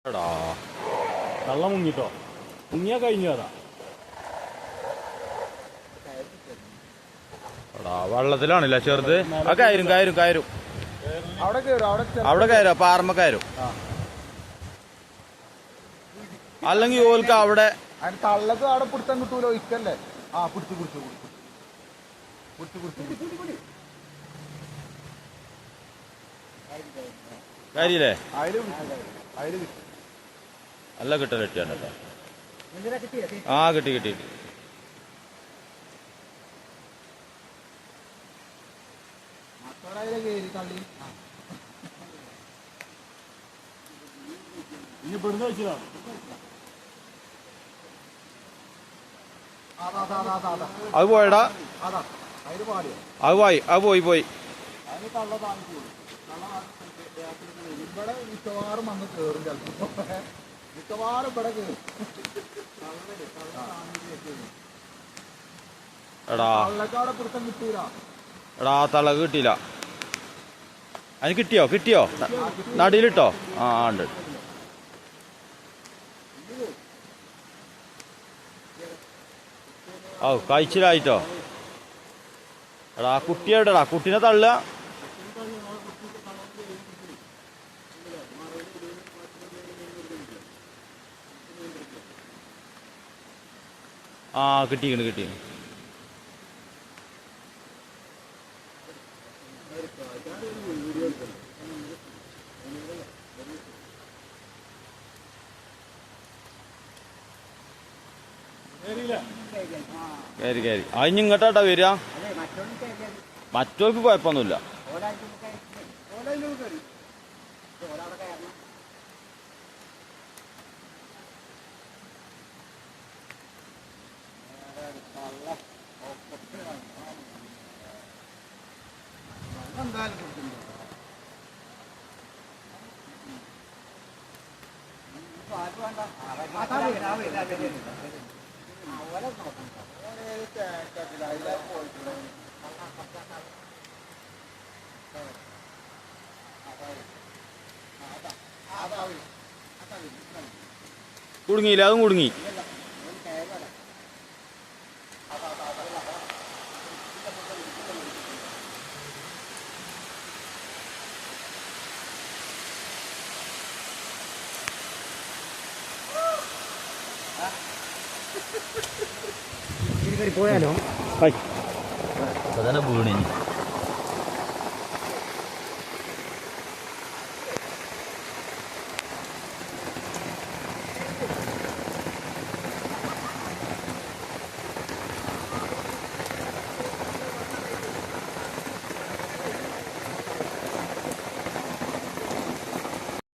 എടാ വെള്ളം മുങ്ങിട്ടോ, മുങ്ങിയാ കഴിഞ്ഞു അതാ. എടാ വെള്ളത്തിലാണില്ല ചെറുത്. ആ കയറും കയറും കയറും അവിടെ കയറും, പാറമ്മ കയറും. അല്ലെങ്കിൽ ഓൽക്ക് അവിടെ തള്ളത് അവിടെ പിടുത്തം കിട്ടൂലോ, ഇക്കല്ലേ. ആ പിടിച്ചു പിടിച്ചു പിടിച്ചു പിടിച്ചു കാര്യല്ലേ? അതില് നല്ല കിട്ടൽ കിട്ടിയാണ് കേട്ടോ. ആ കിട്ടി കിട്ടി. അത് പോയടാ, അത് പോയി പോയി. ഇവിടെ മിക്കവാറും വന്ന് കേറും, ചിലപ്പോ മിക്കവാറും ഇവിടെ കേറും. എടാ തള്ളക്കാടെ പിടുത്തം കിട്ടൂല. എടാ തളക് കിട്ടിയില്ല. അതിന് കിട്ടിയോ? കിട്ടിയോ? നടിയിലിട്ടോ? ആ ഉണ്ട്. ഓ കഴിച്ചിലായിട്ടോ. എടാ കുട്ടി എവിടെടാ? കുട്ടീനെ തള്ളുക. ആ കിട്ടിക്കണ് കിട്ടിക്കണ്. കയറി കയറി. അതിന് ഇങ്ങോട്ടാ വരിക. മറ്റവർക്ക് കുഴപ്പമൊന്നുമില്ല. കുടുങ്ങിയില്ല, അതും കുടുങ്ങി. പോയാലോ? വീണി